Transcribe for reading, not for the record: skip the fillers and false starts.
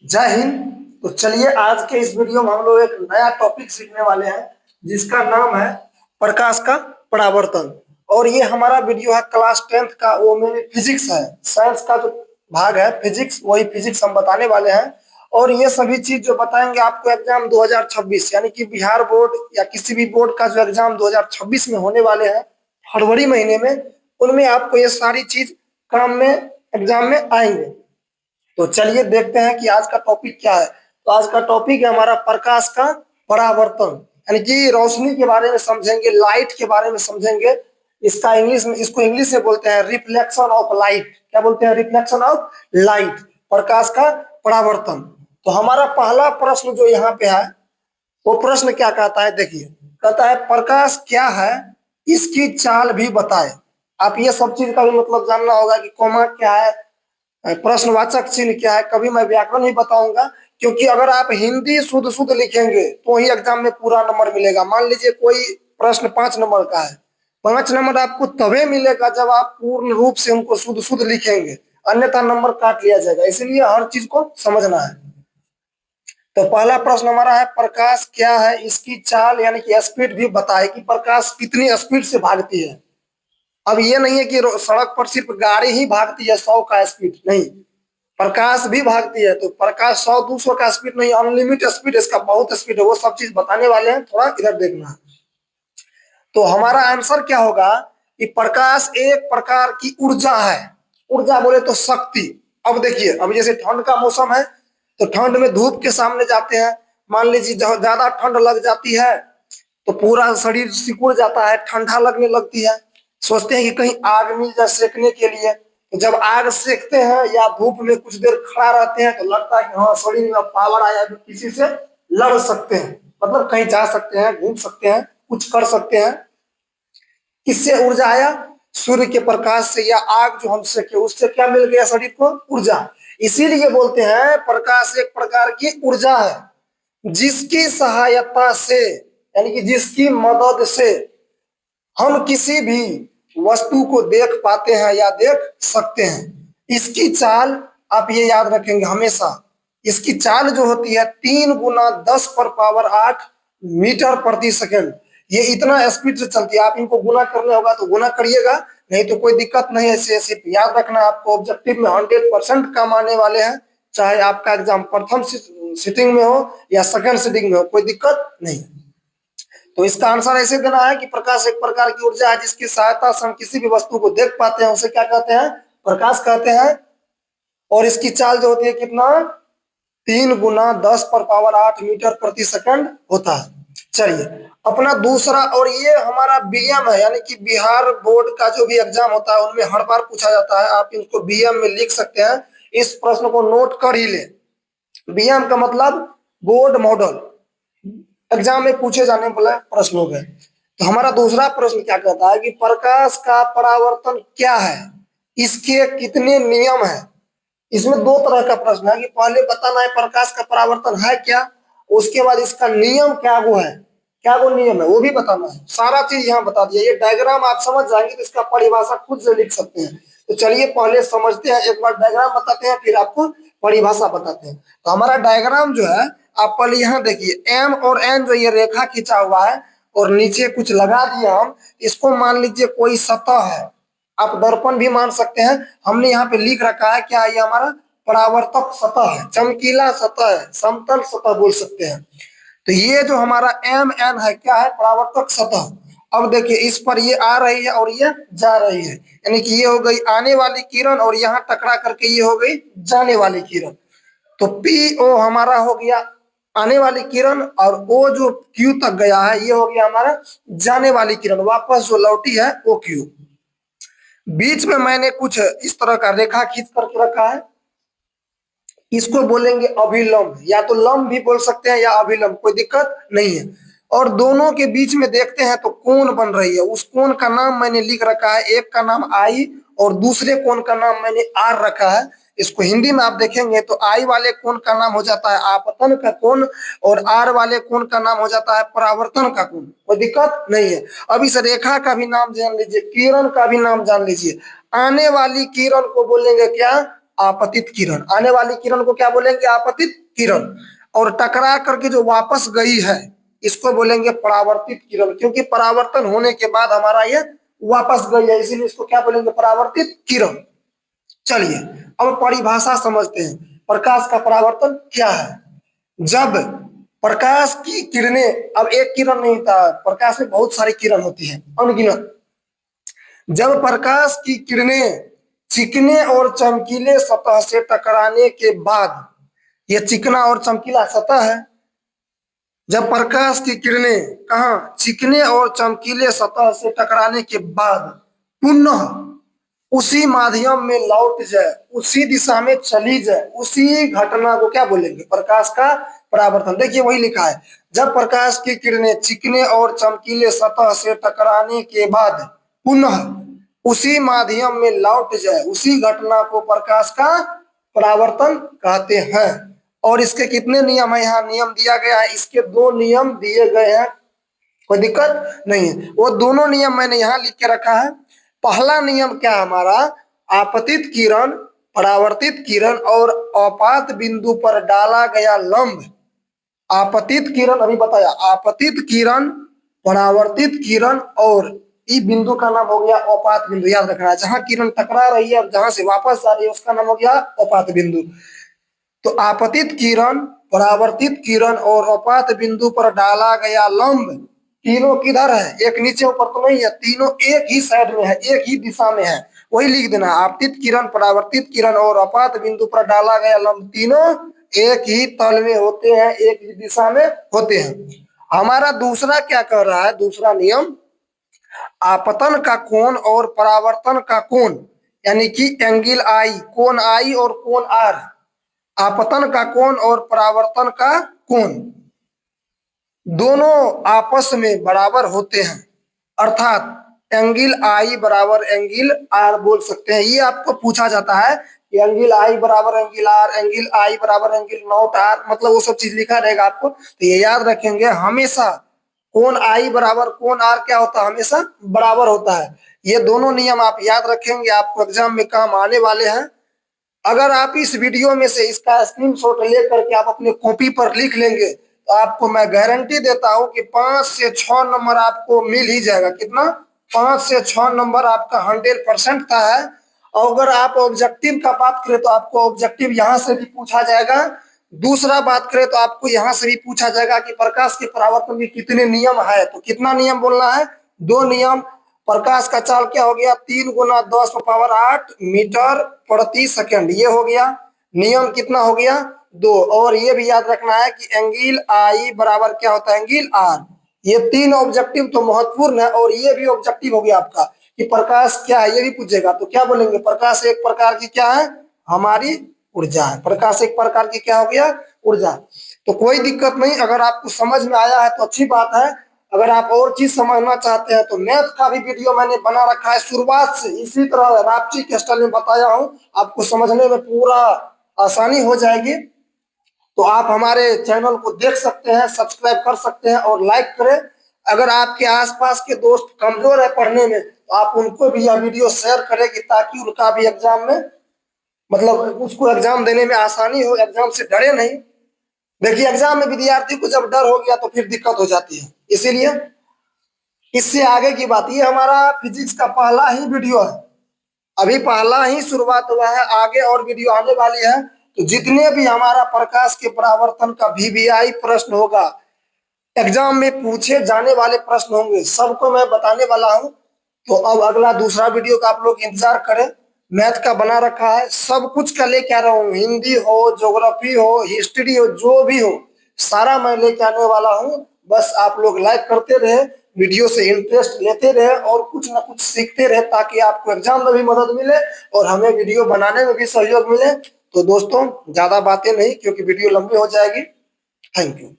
जय हिंद। तो चलिए आज के इस वीडियो में हम लोग एक नया टॉपिक सीखने वाले हैं जिसका नाम है प्रकाश का परावर्तन। और ये हमारा वीडियो है क्लास 10th का, वो में फिजिक्स है, साइंस का जो भाग है फिजिक्स, वही फिजिक्स हम बताने वाले हैं। और ये सभी चीज जो बताएंगे आपको एग्जाम 2026 यानी कि बिहार बोर्ड या किसी भी बोर्ड का जो एग्जाम 2026 में होने वाले हैं फरवरी महीने में, उनमें आपको ये सारी चीज काम में एग्जाम में आएंगे। तो चलिए देखते हैं कि आज का टॉपिक क्या है। तो आज का टॉपिक है हमारा प्रकाश का परावर्तन, यानी कि रोशनी के बारे में समझेंगे, लाइट के बारे में समझेंगे। इसका इंग्लिश में, इसको इंग्लिश में बोलते हैं रिफ्लेक्शन ऑफ लाइट। क्या बोलते हैं? रिफ्लेक्शन ऑफ लाइट, प्रकाश का परावर्तन। तो हमारा पहला प्रश्न जो यहाँ पे है वो प्रश्न क्या कहता है, देखिए कहता है प्रकाश क्या है, इसकी चाल भी बताए। आप ये सब चीज का भी मतलब जानना होगा कि कोमा क्या है, प्रश्नवाचक चिन्ह क्या है। कभी मैं व्याकरण ही बताऊंगा, क्योंकि अगर आप हिंदी शुद्ध शुद्ध लिखेंगे तो ही एग्जाम में पूरा नंबर मिलेगा। मान लीजिए कोई प्रश्न 5 नंबर का है, 5 नंबर आपको तभी मिलेगा जब आप पूर्ण रूप से उनको शुद्ध शुद्ध लिखेंगे, अन्यथा नंबर काट लिया जाएगा। इसलिए हर चीज को समझना है। तो पहला प्रश्न हमारा है प्रकाश क्या है, इसकी चाल यानी कि स्पीड भी बताए, कि प्रकाश कितनी स्पीड से भागती है। अब ये नहीं है कि सड़क पर सिर्फ गाड़ी ही भागती है 100 का स्पीड, नहीं, प्रकाश भी भागती है। तो प्रकाश 100-200 का स्पीड नहीं, अनलिमिटेड स्पीड, इसका बहुत स्पीड है। वो सब चीज बताने वाले हैं, थोड़ा इधर देखना है। तो हमारा आंसर क्या होगा कि प्रकाश एक प्रकार की ऊर्जा है। ऊर्जा बोले तो शक्ति। अब देखिए, अब जैसे ठंड का मौसम है तो ठंड में धूप के सामने जाते हैं, मान लीजिए ज्यादा ठंड लग जाती है तो पूरा शरीर सिकुड़ जाता है, ठंडा लगने लगती है। सोचते हैं कि कहीं आग मिल जाए सेकने के लिए। तो जब आग सेकते हैं या धूप में कुछ देर खड़ा रहते हैं तो लगता है कि हाँ शरीर में पावर आया, जो किसी से लड़ सकते हैं, मतलब कहीं जा सकते हैं, घूम सकते हैं, कुछ कर सकते हैं। किससे ऊर्जा आया? सूर्य के प्रकाश से, या आग जो हम सेके उससे क्या मिल गया शरीर को? ऊर्जा। इसीलिए बोलते हैं प्रकाश एक प्रकार की ऊर्जा है जिसकी सहायता से, यानी कि जिसकी मदद से हम किसी भी वस्तु को देख पाते हैं या देख सकते हैं। इसकी चाल आप ये याद रखेंगे हमेशा, इसकी चाल जो होती है 3 × 10⁻8 मीटर प्रति सेकंड। ये इतना स्पीड से चलती है। आप इनको गुना करने होगा तो गुना करिएगा, नहीं तो कोई दिक्कत नहीं है। ऐसे ऐसे याद रखना, आपको ऑब्जेक्टिव में 100% काम आने वाले हैं। चाहे आपका एग्जाम प्रथम सिटिंग में हो या सेकंड सिटिंग में हो, कोई दिक्कत नहीं। तो इसका आंसर ऐसे देना है कि प्रकाश एक प्रकार की ऊर्जा है जिसकी सहायता से हम किसी भी वस्तु को देख पाते हैं, उसे क्या कहते हैं? प्रकाश कहते हैं। और इसकी चाल जो होती है कितना? 3 × 10⁻8 मीटर प्रति सेकंड होता है। चलिए अपना दूसरा, और ये हमारा बीएम है, यानी कि बिहार बोर्ड का जो भी एग्जाम होता है उनमें हर बार पूछा जाता है। आप इनको बीएम में लिख सकते हैं, इस प्रश्न को नोट कर ही ले। बीएम का मतलब बोर्ड मॉडल, एग्जाम में पूछे जाने वाले प्रश्न हो गए। तो हमारा दूसरा प्रश्न क्या कहता है कि प्रकाश का परावर्तन क्या है, इसके कितने नियम है। इसमें दो तरह का प्रश्न है कि पहले बताना है प्रकाश का परावर्तन है क्या, उसके बाद इसका नियम क्या वो है, क्या वो नियम है वो भी बताना है। सारा चीज यहाँ बता दिया। ये डायग्राम आप समझ जाएंगे तो इसका परिभाषा खुद से लिख सकते हैं। तो चलिए पहले समझते हैं, एक बार डायग्राम बताते हैं फिर आपको परिभाषा बताते हैं। तो हमारा डायग्राम जो है, आप पहले यहाँ देखिए, एम और एन जो ये रेखा खींचा हुआ है और नीचे कुछ लगा दिया हम, इसको मान लीजिए कोई सतह है, आप दर्पण भी मान सकते हैं। हमने यहाँ पे लिख रखा है क्या, ये हमारा परावर्तक सतह है, चमकीला सतह है, समतल सतह बोल सकते हैं। तो ये जो हमारा एम एन है क्या है? परावर्तक सतह। अब देखिए इस पर ये आ रही है और ये जा रही है, यानी कि ये हो गई आने वाली किरण और यहाँ टकरा करके ये हो गई जाने वाली किरण। तो पी ओ हमारा हो गया आने वाली किरण, और ओ जो क्यू तक गया है ये हो गया हमारा जाने वाली किरण, वापस जो लौटी है वो क्यू। बीच में मैंने कुछ इस तरह का रेखा खींच करके रखा है, इसको बोलेंगे अभिलंब, या तो लंब भी बोल सकते हैं या अभिलंब, कोई दिक्कत नहीं है। और दोनों के बीच में देखते हैं तो कोण बन रही है, उस कोण का नाम मैंने लिख रखा है, एक का नाम आई और दूसरे कोण का नाम मैंने आर रखा है। इसको हिंदी में आप देखेंगे तो आई वाले कोण का नाम हो जाता है आपतन का कोण, और आर वाले कोण का नाम हो जाता है परावर्तन का कोण, कोई दिक्कत नहीं है। अब इस रेखा का भी नाम जान लीजिए, किरण का भी नाम जान लीजिए। आने वाली किरण को बोलेंगे क्या? आपतित किरण। आने वाली किरण को क्या बोलेंगे? आपतित किरण। और टकरा करके जो वापस गई है इसको बोलेंगे परावर्तित किरण, क्योंकि परावर्तन होने के बाद हमारा ये वापस गई है, इसीलिए इसको क्या बोलेंगे? परावर्तित किरण। चलिए अब परिभाषा समझते हैं। प्रकाश का परावर्तन क्या है? जब प्रकाश की किरणें, अब एक किरण नहीं था, प्रकाश में बहुत सारी किरण होती है, अनगिनत। जब प्रकाश की किरणें चिकने और चमकीले सतह से टकराने के बाद, यह चिकना और चमकीला सतह है, जब प्रकाश की किरणें कहाँ चिकने और चमकीले सतह से टकराने के बाद पुनः उसी माध्यम में लौट जाए, उसी दिशा में चली जाए, उसी घटना को क्या बोलेंगे? प्रकाश का परावर्तन। देखिए वही लिखा है, जब प्रकाश की किरणें चिकने और चमकीले सतह से टकराने के बाद पुनः उसी माध्यम में लौट जाए, उसी घटना को प्रकाश का परावर्तन कहते हैं। और इसके कितने नियम है? यहाँ नियम दिया गया है, इसके 2 नियम दिए गए हैं, कोई दिक्कत नहीं है। वो दोनों नियम मैंने यहाँ लिख के रखा है। पहला नियम क्या हमारा? आपतित किरण, परावर्तित किरण और अपात बिंदु पर डाला गया लंब। आपतित किरण अभी बताया, आपतित किरण, परावर्तित किरण और ई बिंदु का नाम हो गया अपात बिंदु। याद रखना है, जहां किरण टकरा रही है और जहां से वापस आ रही है उसका नाम हो गया अपात बिंदु। तो आपतित किरण, परावर्तित किरण और अपात बिंदु पर डाला गया लंब, तीनों किधर है? एक नीचे ऊपर तो नहीं है, तीनों एक ही साइड में है, एक ही दिशा में है। वही लिख देना, आपतित किरण, परावर्तित किरण और अपात बिंदु पर डाला गया लंब तीनों एक ही तल में होते हैं, एक ही दिशा में होते हैं। हमारा दूसरा क्या कह रहा है? दूसरा नियम, आपतन का कोण और परावर्तन का कोण, यानी कि एंगल आई, कोण आई और कोण आर, आपतन का कोण और परावर्तन का कोण दोनों आपस में बराबर होते हैं, अर्थात एंगल आई बराबर एंगल आर बोल सकते हैं। ये आपको पूछा जाता है कि एंगल आई बराबर एंगल आर, एंगल आई बराबर एंगल नॉट आर, मतलब वो सब चीज लिखा रहेगा आपको, तो ये याद रखेंगे हमेशा। कोण आई बराबर कोण आर क्या होता है? हमेशा बराबर होता है। ये दोनों नियम आप याद रखेंगे, आपको एग्जाम में काम आने वाले हैं। अगर आप इस वीडियो में से इसका स्क्रीनशॉट लेकर के आप अपने कॉपी पर लिख लेंगे तो आपको मैं गारंटी देता हूं कि 5 से 6 नंबर आपको मिल ही जाएगा। कितना? 5 से 6 नंबर आपका 100% का है। और अगर आप ऑब्जेक्टिव का बात करें तो आपको ऑब्जेक्टिव यहाँ से भी पूछा जाएगा। दूसरा बात करें तो आपको यहाँ से भी पूछा जाएगा कि प्रकाश के परावर्तन के कितने नियम है, तो कितना नियम बोलना है? 2 नियम। प्रकाश का चाल क्या हो गया? 3 × 10⁸ मीटर प्रति सेकंड, ये हो गया। नियम कितना हो गया? 2। और ये भी याद रखना है कि एंगल आई बराबर क्या होता है? Angle are. ये 3 ऑब्जेक्टिव तो महत्वपूर्ण है। और ये भी ऑब्जेक्टिव हो गया आपका कि प्रकाश क्या है, ये भी पूछेगा तो क्या बोलेंगे? प्रकाश एक प्रकार की क्या है? हमारी ऊर्जा है। प्रकाश एक प्रकार की क्या हो गया? ऊर्जा। तो कोई दिक्कत नहीं, अगर आपको समझ में आया है तो अच्छी बात है। अगर आप और चीज समझना चाहते हैं तो मैथ का भी वीडियो मैंने बना रखा है शुरुआत से, इसी तरह रापची के स्टाइल में बताया हूं, आपको समझने में पूरा आसानी हो जाएगी। तो आप हमारे चैनल को देख सकते हैं, सब्सक्राइब कर सकते हैं और लाइक करें। अगर आपके आसपास के दोस्त कमजोर है पढ़ने में तो आप उनको भी यह वीडियो शेयर करें कि ताकि उनका भी एग्जाम में, मतलब उसको एग्जाम देने में आसानी हो, एग्जाम से डरे नहीं। देखिए एग्जाम में विद्यार्थी को जब डर हो गया तो फिर दिक्कत हो जाती है। इसीलिए इससे आगे की बात, ये हमारा फिजिक्स का पहला ही वीडियो है, अभी पहला ही शुरुआत हुआ है, आगे और वीडियो आने वाली है। तो जितने भी हमारा प्रकाश के परावर्तन का VVI प्रश्न होगा, एग्जाम में पूछे जाने वाले प्रश्न होंगे, सबको मैं बताने वाला हूं। तो अब अगला दूसरा वीडियो का आप लोग इंतजार करें। मैथ का बना रखा है, सब कुछ का लेके आ रहा हूँ, हिंदी हो, ज्योग्राफी हो, हिस्ट्री हो, जो भी हो सारा मैं लेके आने वाला हूँ। बस आप लोग लाइक करते रहे, वीडियो से इंटरेस्ट लेते रहे और कुछ ना कुछ सीखते रहे, ताकि आपको एग्जाम में भी मदद मिले और हमें वीडियो बनाने में भी सहयोग मिले। तो दोस्तों ज्यादा बातें नहीं, क्योंकि वीडियो लंबी हो जाएगी। Thank you.